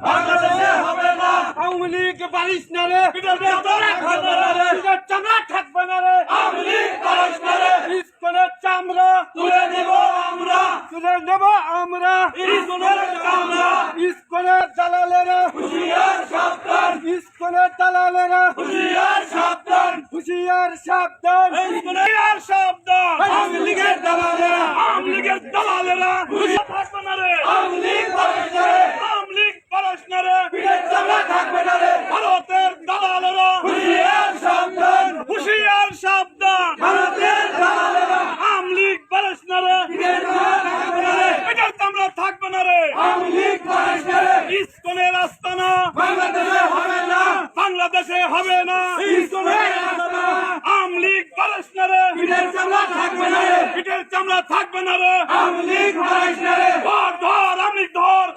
বাংলাদেশে হবে না। আওয়ামী লীগ পারিস না রে, পিঠের চামড়া থাকবে না রে, পিঠের চামড়া থাকবে না রে। আওয়ামী লীগ পারিস না রে, ইস্কনের চামড়া তুলে নেব আমরা, তুলে নেব আমরা। ইস্কনের চামড়া, ইস্কনের দালালেরা, হুঁশিয়ার সাবধান, ইস্কনের দালালেরা, হুঁশিয়ার সাবধান, হুঁশিয়ার সাবধান। হুঁশিয়ার সাবধান। আওয়ামী লীগের দালালেরা, আওয়ামী লীগের দালালেরা হুঁশিয়ার থাকবে না রে, আওয়ামী লীগ পারিস না রে, আওয়ামী লীগ পারিস না রে, পিঠের চামড়া থাকবে না রে, ভারতের দালালেরা হুঁশিয়ার সাবধান, হুঁশিয়ার সাবধান, ভারতের দালালেরা আওয়ামী লীগ পারিস না রে, পিঠের চামড়া থাকবে না রে, পিঠের চামড়া থাকবে না রে, আওয়ামী লীগ পারিস না রে। ইস্কনের আস্তানা বাংলাদেশে হবে না, বাংলাদেশে হবে না। ইস্কনের আস্তানা আওয়ামী লীগ পারিস না রে, পিঠের চামড়া থাকবে না রে, পিঠের চামড়া থাকবে না রে, আওয়ামী লীগ পারিস না রে। ধর ধর আওয়ামী লীগ ধর।